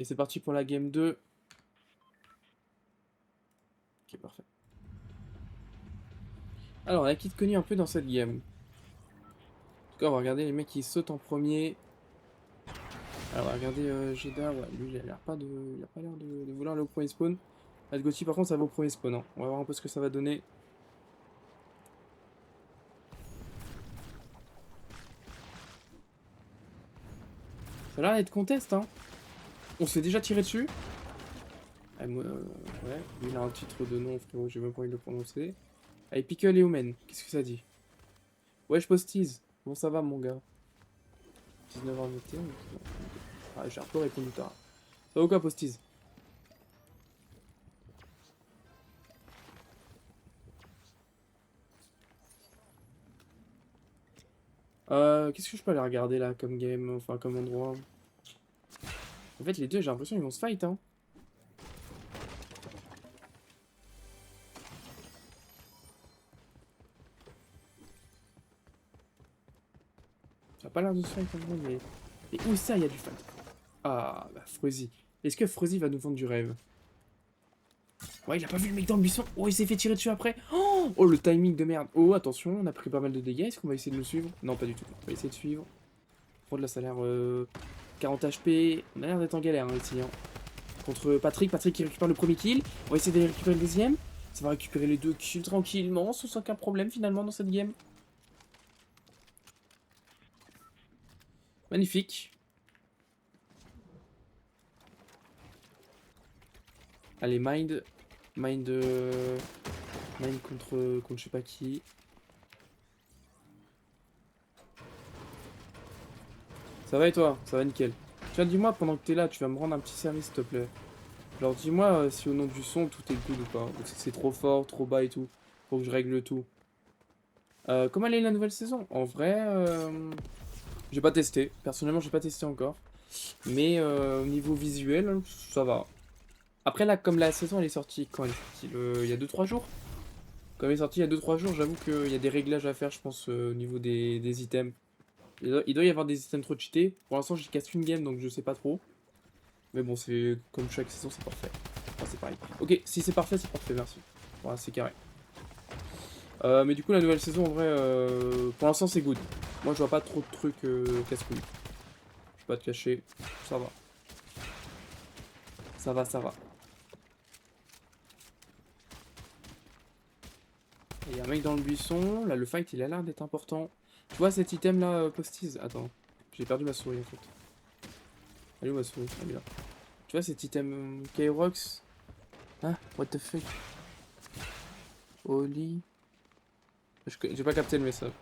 Allez, c'est parti pour la game 2. Ok, parfait. Alors, on a qui de connu un peu dans cette game. En tout cas, on va regarder les mecs qui sautent en premier. Alors, on va regarder Jeda. Ouais, lui, il a l'air pas de... Il a pas l'air de vouloir aller au premier spawn. Gotti, par contre, ça va au premier spawn. Hein. On va voir un peu ce que ça va donner. Ça a l'air d'être contest, hein. On se fait déjà tirer dessus. Ah, moi, ouais, lui, il a un titre de nom, frérot, j'ai même pas envie de le prononcer. Allez, Pickle et Omen, qu'est-ce que ça dit? Wesh, Posties. Bon, ça va, mon gars. 19h21. Ah, j'ai un peu répondu tard. Ça va ou quoi, Posties? Qu'est-ce que je peux aller regarder là comme game, enfin comme endroit? En fait, les deux, j'ai l'impression qu'ils vont se fight, hein. Ça a pas l'air de se fight en vrai, mais. Et où ça, il y a du fight? Ah, bah, Freuzy. Est-ce que Freuzy va nous vendre du rêve? Ouais, il a pas vu le mec dans le buisson. Oh, il s'est fait tirer dessus après. Oh, le timing de merde. Oh, attention, on a pris pas mal de dégâts. Est-ce qu'on va essayer de le suivre? Non, pas du tout. On va essayer de suivre. Par contre, là, ça a l'air 40 HP. On a l'air d'être en galère hein, ici. Hein. Contre Patrick. Patrick qui récupère le premier kill. On va essayer de récupérer le deuxième. Ça va récupérer les deux kills tranquillement, sans aucun problème finalement dans cette game. Magnifique. Allez, Mind. Mind contre je sais pas qui. Ça va et toi? Ça va nickel. Tiens, dis-moi, pendant que t'es là, tu vas me rendre un petit service, s'il te plaît. Alors dis-moi si au nom du son, tout est good ou pas. Ou si c'est trop fort, trop bas et tout. Faut que je règle tout. Comment elle est la nouvelle saison? En vrai, j'ai pas testé. Personnellement, j'ai pas testé encore. Mais au niveau visuel, ça va. Après là, comme la saison elle est sortie quand elle est sortie il y a 2-3 jours. Comme elle est sortie il y a 2-3 jours, j'avoue qu'il y a des réglages à faire, je pense, au niveau des items. Il doit y avoir des items trop cheatés. Pour l'instant, j'ai casse une game donc je sais pas trop. Mais bon, c'est comme chaque saison, c'est parfait. Enfin, c'est pareil. Ok, si c'est parfait, merci. Voilà, c'est carré. Mais du coup, la nouvelle saison, en vrai, pour l'instant, c'est good. Moi, je vois pas trop de trucs casse-couilles. Je vais pas te cacher. Ça va. Ça va, ça va. Il y a un mec dans le buisson. Là, le fight, il a l'air d'être important. Tu vois cet item là, Posties? Attends. J'ai perdu ma souris en fait. Elle est où ma souris? Elle est là. Tu vois cet item Kyrox? Hein? What the fuck? Holy. J'ai pas capté le message.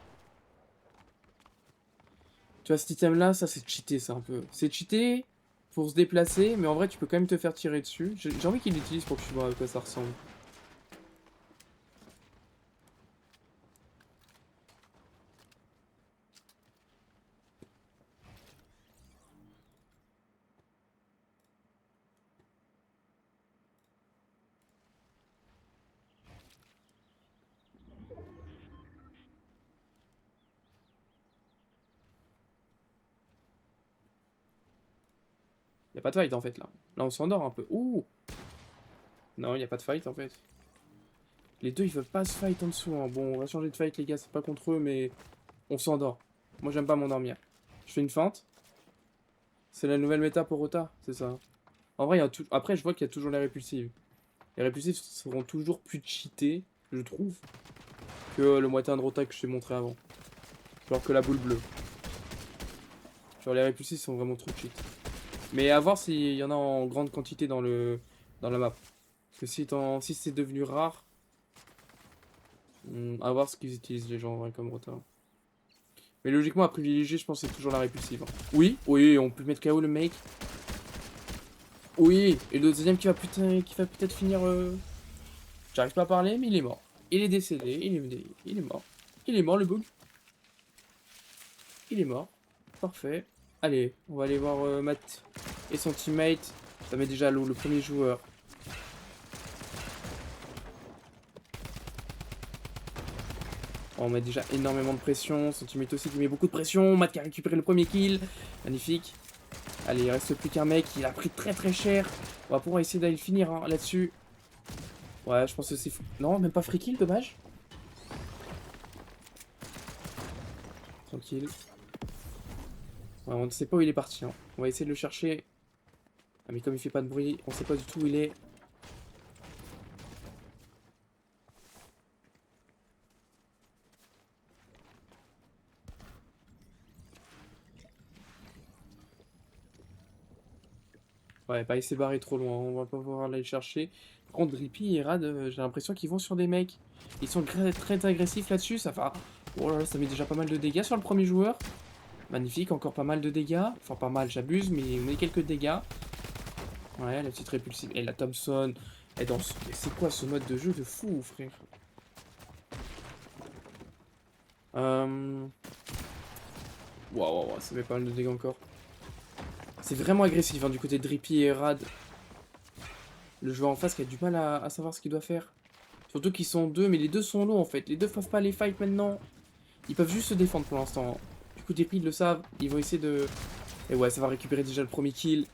Tu vois cet item là, ça c'est cheaté ça un peu. C'est cheaté pour se déplacer, mais en vrai tu peux quand même te faire tirer dessus. J'ai envie qu'il l'utilise pour que tu vois à quoi ça ressemble. Y a pas de fight en fait là. Là on s'endort un peu. Ouh! Non, y a pas de fight en fait. Les deux ils veulent pas se fight en dessous. Hein. Bon, on va changer de fight les gars, c'est pas contre eux, mais on s'endort. Moi j'aime pas m'endormir. Je fais une feinte. C'est la nouvelle méta pour Rota, c'est ça. En vrai, après je vois qu'il y a toujours les répulsives. Les répulsives seront toujours plus cheatés, je trouve, que le moitié de Rota que je t'ai montré avant. Genre que la boule bleue. Genre les répulsifs sont vraiment trop cheat. Mais à voir s'il y en a en grande quantité dans la map. Parce que si c'est devenu rare, à voir ce qu'ils utilisent les gens en vrai comme Rota. Mais logiquement à privilégier, je pense que c'est toujours la répulsive. Hein. Oui, oui, on peut mettre KO le mec. Oui, et le deuxième qui va peut-être finir. J'arrive pas à parler, mais il est mort. Il est décédé, il est mort. Il est mort le bug. Il est mort. Parfait. Allez, on va aller voir Matt et son teammate. Ça met déjà le premier joueur. On met déjà énormément de pression. Son teammate aussi qui met beaucoup de pression. Matt qui a récupéré le premier kill. Magnifique. Allez, il reste plus qu'un mec. Il a pris très très cher. On va pouvoir essayer d'aller le finir hein, là-dessus. Ouais, je pense que c'est... Non, même pas free kill, dommage. Tranquille. Ouais, on ne sait pas où il est parti. Hein. On va essayer de le chercher. Ah, mais comme il fait pas de bruit, on sait pas du tout où il est. Ouais, bah il s'est barré trop loin, on va pas pouvoir aller le chercher. Par contre, Drippy et Rad, j'ai l'impression qu'ils vont sur des mecs. Ils sont très agressifs là-dessus, ça va. Oh là là, ça met déjà pas mal de dégâts sur le premier joueur. Magnifique, encore pas mal de dégâts. Enfin, pas mal, j'abuse, mais on met quelques dégâts. Ouais, la petite répulsive. Et la Thompson. Et dans mais c'est quoi ce mode de jeu de fou, frère? Euh... Waouh, ça met pas mal de dégâts encore. C'est vraiment agressif hein, du côté de Drippy et Rad. Le joueur en face qui a du mal à savoir ce qu'il doit faire. Surtout qu'ils sont deux, mais les deux sont low en fait. Les deux peuvent pas les fight maintenant. Ils peuvent juste se défendre pour l'instant. Du coup, Drippy ils le savent. Ils vont essayer de... Et ouais, ça va récupérer déjà le premier kill.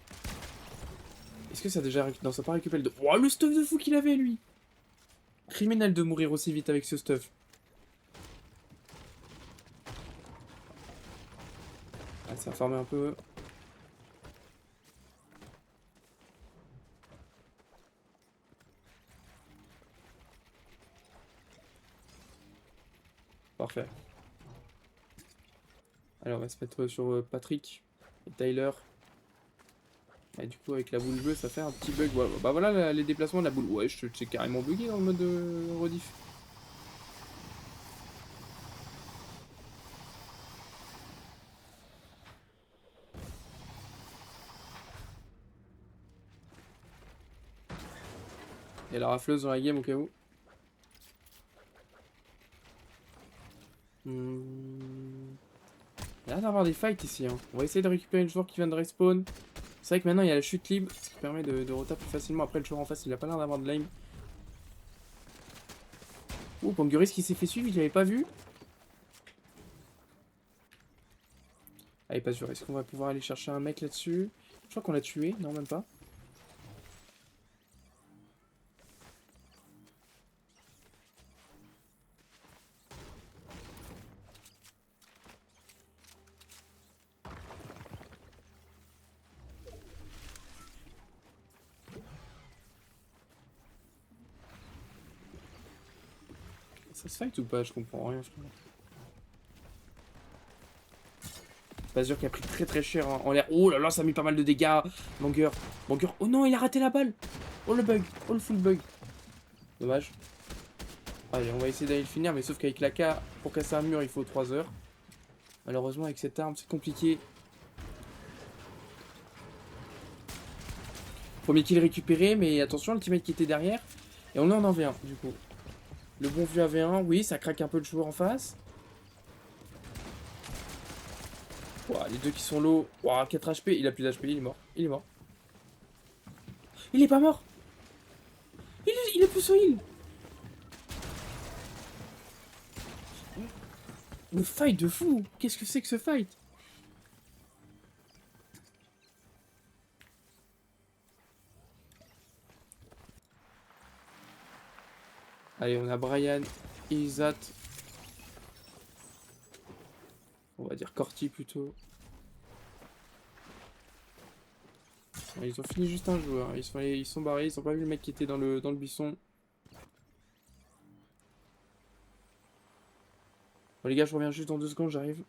Est-ce que ça a déjà... Non, ça n'a pas récupéré le... Oh, le stuff de fou qu'il avait, lui! Criminel de mourir aussi vite avec ce stuff. Ah, ça va farmer un peu. Parfait. Alors, on va se mettre sur Patrick et Tyler. Et du coup, avec la boule bleue, ça fait un petit bug. Voilà. Bah voilà les déplacements de la boule. Ouais, c'est carrément bugué dans le mode rediff. Il y a la rafleuse dans la game au cas où. Il y a l'air d'avoir des fights ici. Hein. On va essayer de récupérer le joueur qui vient de respawn. C'est vrai que maintenant il y a la chute libre, ce qui permet de retaper plus facilement. Après, le joueur en face, il a pas l'air d'avoir de lame. Ouh, Panguris qui s'est fait suivre, il l'avait pas vu. Allez, pas sûr. Est-ce qu'on va pouvoir aller chercher un mec là-dessus? Je crois qu'on l'a tué. Non, même pas. Ça se fight ou pas? Je comprends rien, frère. Bazur qui a pris très cher hein, en l'air. Oh là là, ça a mis pas mal de dégâts. Banger. Banger. Oh non, il a raté la balle. Oh le bug. Oh le full bug. Dommage. Allez, on va essayer d'aller le finir, mais sauf qu'avec la K, pour casser un mur, il faut 3 heures. Malheureusement, avec cette arme, c'est compliqué. Premier kill récupéré, mais attention, le teammate qui était derrière. Et on est en 1v1, du coup. Le bon vieux AV1, oui, ça craque un peu le joueur en face. Ouah, les deux qui sont low. Ouah, 4 HP, il a plus d'HP, il est mort. Il est mort. Il est pas mort. Il est plus au heal. Le fight de fou. Qu'est-ce que c'est que ce fight? Allez, on a Brian, Izat. On va dire Corti plutôt. Ils ont fini juste un joueur. Ils sont barrés, ils ont pas vu le mec qui était dans le buisson. Bon les gars, je reviens juste dans 2 secondes, j'arrive.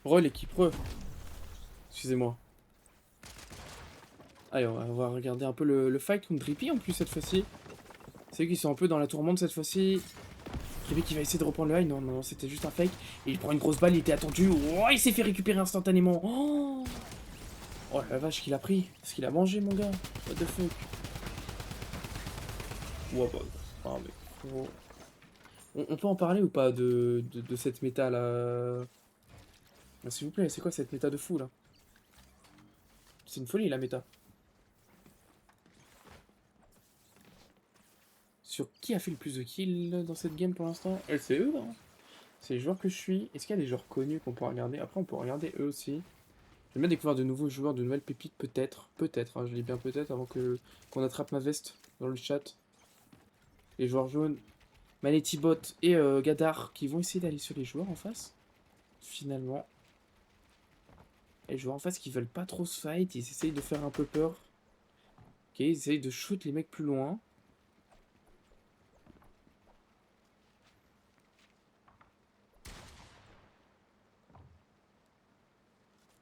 L'équipe re. Excusez-moi. Allez, on va regarder un peu le fight contre Drippy en plus cette fois-ci. C'est eux qui sont un peu dans la tourmente cette fois-ci. Drippy qui va essayer de reprendre le high. Non, non, non, c'était juste un fake. Et il prend une grosse balle, il était attendu. Oh, il s'est fait récupérer instantanément. Oh, oh la vache qu'il a pris. Est-ce qu'il a mangé, mon gars? What the fuck? Wow, bah, ah, mais, oh. On peut en parler ou pas de cette méta là? Ah, s'il vous plaît, c'est quoi cette méta de fou là? C'est une folie la méta. Sur qui a fait le plus de kills dans cette game pour l'instant? C'est eux, non? C'est les joueurs que je suis. Est-ce qu'il y a des joueurs connus qu'on peut regarder? Après, on peut regarder eux aussi. J'aime bien découvrir de nouveaux joueurs, de nouvelles pépites, peut-être. Peut-être, hein, je dis bien peut-être, avant que qu'on attrape ma veste dans le chat. Les joueurs jaunes, Manetibot et Gadar, qui vont essayer d'aller sur les joueurs en face. Finalement. Et les joueurs en face qui veulent pas trop se fight, ils essayent de faire un peu peur. Ok, ils essayent de shoot les mecs plus loin.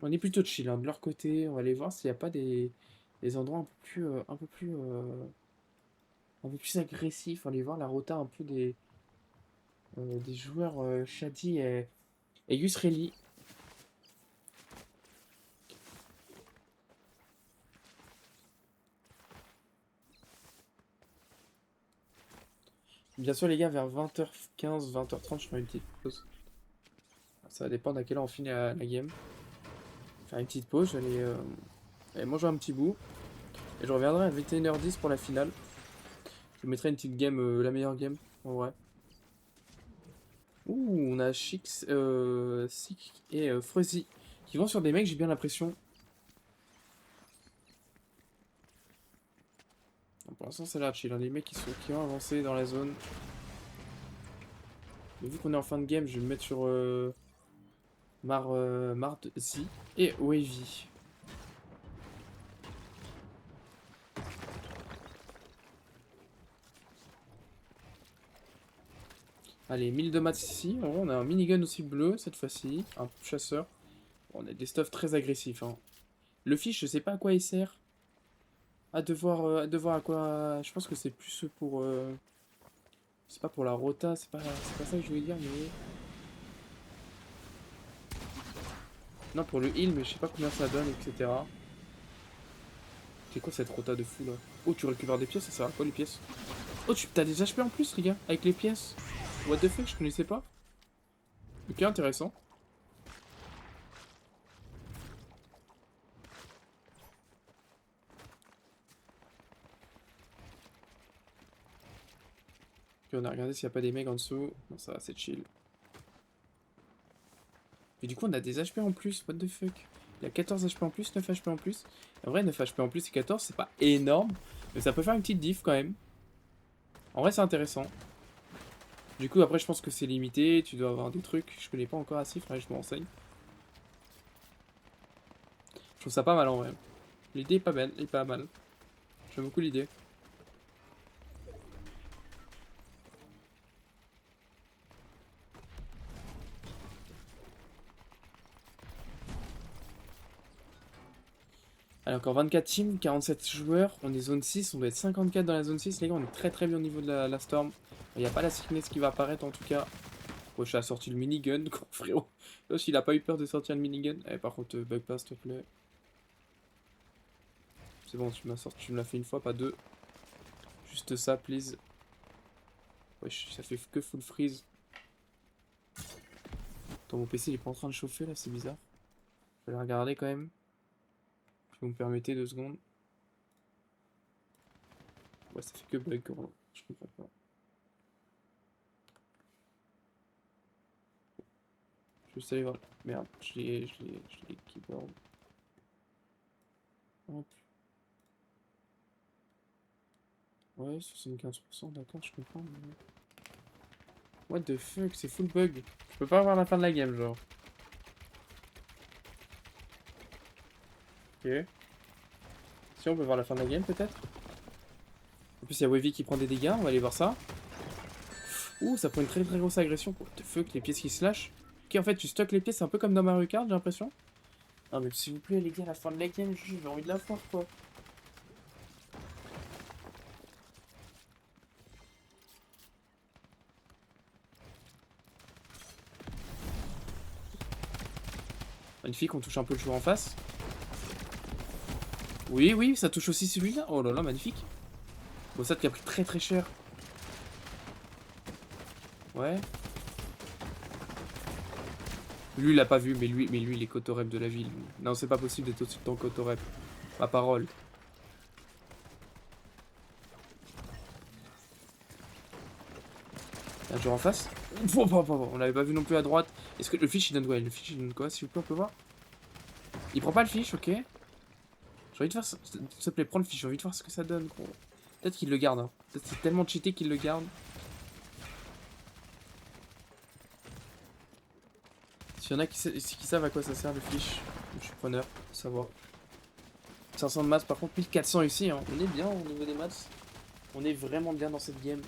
On est plutôt chill, hein, de leur côté. On va aller voir s'il n'y a pas des endroits un peu plus agressifs. On va aller voir la rota un peu des joueurs Shadi et Yusreli. Bien sûr, les gars, vers 20h15, 20h30, je ferai une petite pause. Ça va dépendre à quelle heure on finit la game. Faire une petite pause, aller manger un petit bout. Et je reviendrai à 21h10 pour la finale. Je mettrai une petite game, la meilleure game, en vrai. Ouh, on a Chix, Sik et Fruzzy qui vont sur des mecs, j'ai bien l'impression. Pour l'instant, c'est là chill, hein. Les mecs qui ont avancé dans la zone. Mais vu qu'on est en fin de game, je vais me mettre sur Mardzi et Wavy. Allez, 1000 de maths ici. En vrai, on a un minigun aussi bleu cette fois-ci. Un chasseur. Bon, on a des stuffs très agressifs, hein. Le fiche, je sais pas à quoi il sert. À devoir à quoi. Je pense que c'est plus pour. C'est pas pour la rota, c'est pas ça que je voulais dire, mais. Non, pour le heal, mais je sais pas combien ça donne, etc. C'est quoi cette rota de fou là? Oh, tu récupères des pièces, ça sert à quoi les pièces? Oh, t'as des HP en plus, les gars, avec les pièces. What the fuck, je connaissais pas. Ok, intéressant. Ok, on a regardé s'il n'y a pas des mecs en dessous. Non, ça va, c'est chill. Et du coup, on a des HP en plus, what the fuck. Il y a 14 HP en plus, 9 HP en plus. En vrai, 9 HP en plus et 14, c'est pas énorme. Mais ça peut faire une petite diff quand même. En vrai, c'est intéressant. Du coup, après, je pense que c'est limité. Tu dois avoir des trucs. Je connais pas encore assez, faudrait que je me renseigne. Je trouve ça pas mal en vrai. L'idée est pas belle, est pas mal. J'aime beaucoup l'idée. Allez, encore 24 teams, 47 joueurs. On est zone 6, on doit être 54 dans la zone 6. Les gars, on est très bien au niveau de la storm. Il n'y a pas la sickness qui va apparaître en tout cas. Wesh, a sorti le minigun, quoi, frérot. Wesh, il a pas eu peur de sortir le minigun. Eh, par contre, bug pas, s'il te plaît. C'est bon, tu me l'as fait une fois, pas deux. Juste ça, please. Wesh, ça fait que full freeze. Attends, mon PC il est pas en train de chauffer là, c'est bizarre. Je vais le regarder quand même. Si vous me permettez 2 secondes. Ouais, ça fait que bug, gros. Je comprends pas. Je vais juste aller voir. Merde, je l'ai keyboard. Hop. Ouais, 75%, d'accord, je comprends. Mais... what the fuck, c'est full bug. Je peux pas avoir la fin de la game, genre. Ok. Si on peut voir la fin de la game, peut-être. En plus, il y a Wavy qui prend des dégâts, on va aller voir ça. Ouh, ça prend une très grosse agression. What the fuck, les pièces qui se lâchent. Ok, en fait, tu stockes les pièces un peu comme dans Mario Kart, j'ai l'impression. Non, mais s'il vous plaît, les gars, à la fin de la game, j'ai envie de la voir, quoi. Magnifique, on touche un peu le joueur en face. Oui, oui, ça touche aussi celui-là. Oh là là, magnifique. Bon, ça qui a pris très très cher. Ouais. Lui, il l'a pas vu, mais lui, il est cotorep de la ville. Non, c'est pas possible d'être aussi temps cotorep. Ma parole. Il y a un joueur en face. On l'avait pas vu non plus à droite. Est-ce que le fiche il donne quoi? Le fiche il donne quoi? S'il vous plaît, on peut voir. Il prend pas le fiche, ok. J'ai envie de voir. S'il te plaît, prends le fiche. J'ai envie de voir ce que ça donne, gros. Peut-être qu'il le garde. Hein. Peut-être c'est tellement cheaté qu'il le garde. S'il y en a qui savent à quoi ça sert le fiche, je suis preneur, de savoir. 500 de maths, par contre, 1400 ici. Hein. On est bien au niveau des maths. On est vraiment bien dans cette game.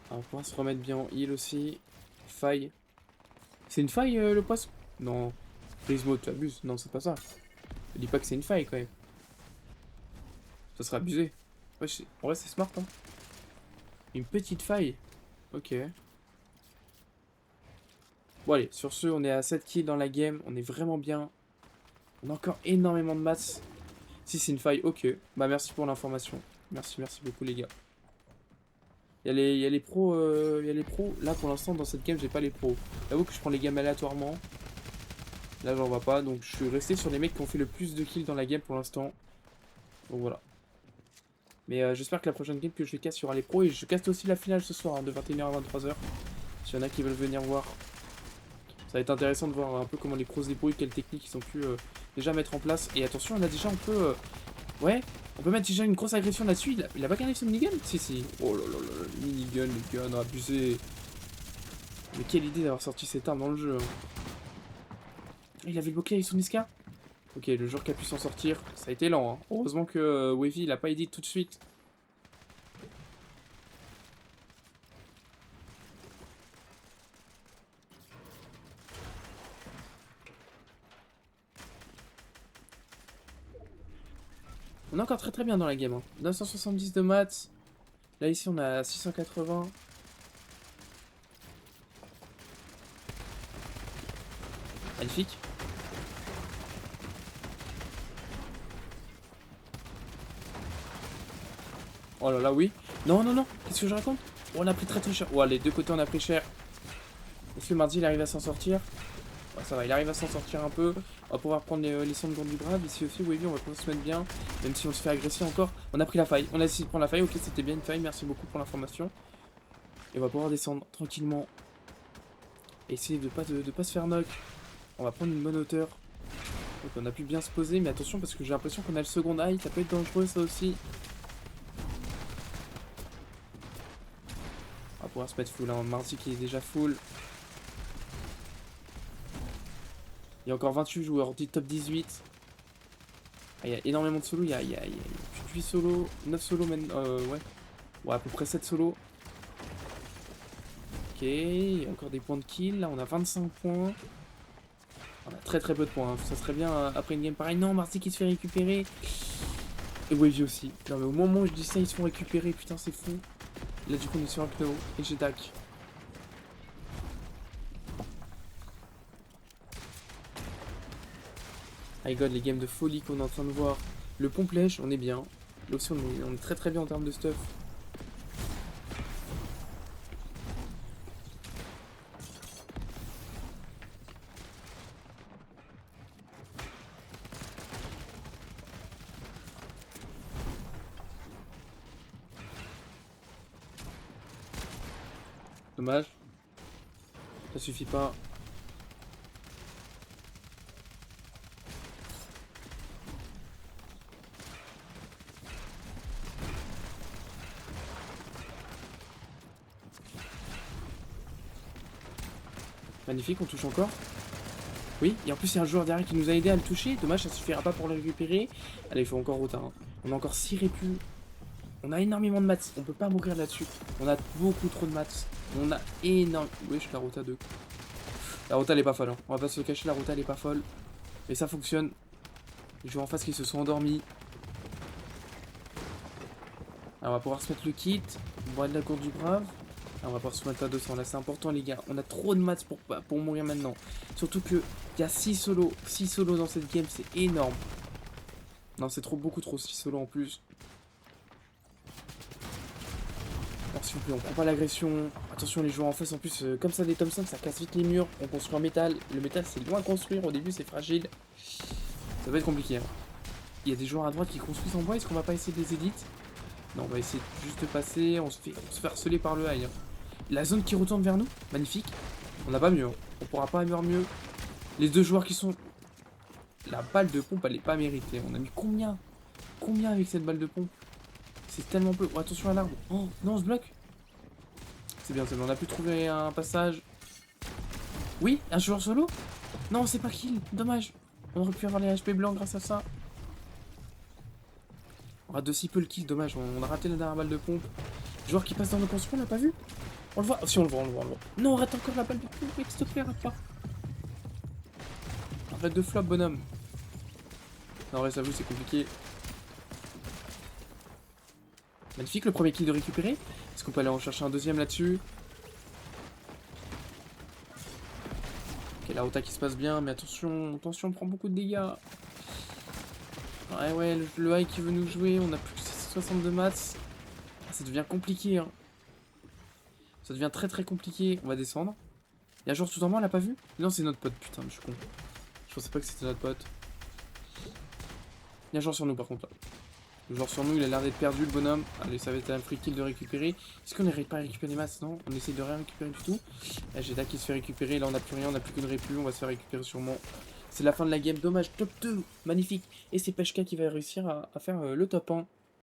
On pourra se remettre bien en heal aussi. Faille. C'est une faille le poisson? Non. Prismo, tu abuses. Non, c'est pas ça. Je dis pas que c'est une faille quand même. Ça serait abusé. Ouais, en vrai, c'est smart, hein. Une petite faille. Ok. Bon, allez, sur ce, on est à 7 kills dans la game. On est vraiment bien. On a encore énormément de maths. Si c'est une faille, ok. Bah, merci pour l'information. Merci, merci beaucoup, les gars. Il y a les pros. Il y a les pros. Là, pour l'instant, dans cette game, j'ai pas les pros. J'avoue que je prends les games aléatoirement. Là, j'en vois pas. Donc, je suis resté sur les mecs qui ont fait le plus de kills dans la game pour l'instant. Donc, voilà. Mais j'espère que la prochaine game que je casse, il y aura les pros. Et je casse aussi la finale ce soir, hein, de 21h à 23h. S'il y en a qui veulent venir voir. Ça va être intéressant de voir un peu comment les pros se débrouillent, quelles techniques ils ont pu déjà mettre en place. Et attention, on peut... ouais, on peut mettre déjà une grosse agression là-dessus. Il a pas gagné son minigun? Si, si. Oh là là là, le minigun, les gars, on a abusé. Mais quelle idée d'avoir sorti cette arme dans le jeu. Hein. Il avait le bouclier avec son Niska. Ok, le joueur qui a pu s'en sortir, ça a été lent. Hein. Heureusement que Wavy, il a pas edit tout de suite. On est encore très très bien dans la game. Hein. 970 de maths. Là, ici, on a 680. Magnifique. Oh là là, oui. Non, non, non. Qu'est-ce que je raconte? Oh, on a pris très très cher. Oh, les deux côtés, on a pris cher. Est-ce que Mardi, il arrive à s'en sortir? Ouais, ça va, il arrive à s'en sortir un peu. On va pouvoir prendre les sondes du bras. Ici aussi, Wavy, on va pouvoir se mettre bien. Même si on se fait agresser encore. On a pris la faille. On a essayé de prendre la faille. Ok, c'était bien une faille. Merci beaucoup pour l'information. Et on va pouvoir descendre tranquillement. Et essayer de pas se faire knock. On va prendre une bonne hauteur. Donc on a pu bien se poser. Mais attention, parce que j'ai l'impression qu'on a le second eye. Ça peut être dangereux, ça aussi. On va pouvoir se mettre full. Hein. Mardi qui est déjà full. Il y a encore 28 joueurs, dit top 18. Ah, il y a énormément de solos, il y a 8 solos, 9 solos maintenant, ouais. Ouais, à peu près 7 solos. Ok, il y a encore des points de kill, là on a 25 points. On a très très peu de points, hein. Ça serait bien après une game pareille. Non, Marty qui se fait récupérer. Et Wavy aussi. Non mais au moment où je dis ça, ils se font récupérer, putain c'est fou. Là du coup on est sur un pneu et j'ai dac. My god, les games de folie qu'on est en train de voir. Le pompe-lèche, on est bien. Là aussi, on est très très bien en termes de stuff. Dommage. Ça suffit pas. Magnifique, on touche encore. Oui, et en plus il y a un joueur derrière qui nous a aidé à le toucher. Dommage, ça suffira pas pour le récupérer. Allez, il faut encore Rota. Hein. On a encore 6 répus. On a énormément de maths. On peut pas mourir là-dessus. On a beaucoup trop de maths. On a énorme... Wesh, la Rota 2. La Rota elle est pas folle. Hein. On va pas se le cacher, la Rota elle est pas folle. Et ça fonctionne. Les joueurs en face qui se sont endormis. Alors on va pouvoir se mettre le kit. Bois de la cour du brave. Alors, on va pouvoir se mettre à 200. Là c'est important les gars. On a trop de maths pour mourir maintenant. Surtout que il y a 6 solos. 6 solos dans cette game, c'est énorme. Non c'est trop, beaucoup trop 6 solos en plus. Alors s'il vous plaît, on prend pas l'agression. Attention les joueurs en face en plus, comme ça des Thompson, ça casse vite les murs. On construit en métal. Le métal c'est loin à construire. Au début c'est fragile. Ça va être compliqué. Hein. Il y a des joueurs à droite qui construisent en bois. Est-ce qu'on va pas essayer de les edit? Non, on va essayer juste de passer. On se fait harceler par le high. Hein. La zone qui retourne vers nous, magnifique. On n'a pas mieux. Hein. On pourra pas avoir mieux. Les deux joueurs qui sont... La balle de pompe, elle est pas méritée. On a mis combien? Combien avec cette balle de pompe? C'est tellement peu. Oh, attention à l'arbre. Oh, non, on se bloque. C'est bien, c'est bien. On a pu trouver un passage. Oui, un joueur solo? Non, c'est pas kill. Dommage. On aurait pu avoir les HP blancs grâce à ça. On rate de si peu le kill, dommage. On a raté la dernière balle de pompe. Joueur qui passe dans nos constructions, on l'a pas vu? On le voit. Oh, si, on le voit, on le voit, on le voit. Non, on rate encore la balle de pompe. Mec, s'il te plaît, rate pas. Arrête de flop, bonhomme. Non, ouais, j'avoue, c'est compliqué. Magnifique, le premier kill de récupérer. Est-ce qu'on peut aller en chercher un deuxième là-dessus? Ok, la Rota qui se passe bien, mais attention, attention, on prend beaucoup de dégâts. Ouais, le high qui veut nous jouer, on a plus que 62 maths. Ah, ça devient compliqué, hein. Ça devient très très compliqué. On va descendre. Il y a un joueur tout en moi, on l'a pas vu? Non, c'est notre pote, putain, je suis con. Je pensais pas que c'était notre pote. Il y a un joueur sur nous par contre là. Le joueur sur nous, il a l'air d'être perdu le bonhomme. Allez, ça va être un free kill de récupérer. Est-ce qu'on n'arrive pas à récupérer des masses? Non, on essaie de rien récupérer du tout. Là, Jeda qui se fait récupérer. Là, on n'a plus rien, on n'a plus qu'une répu. On va se faire récupérer sûrement. C'est la fin de la game. Dommage, top 2. Magnifique. Et c'est Peshka qui va réussir à faire le top 1.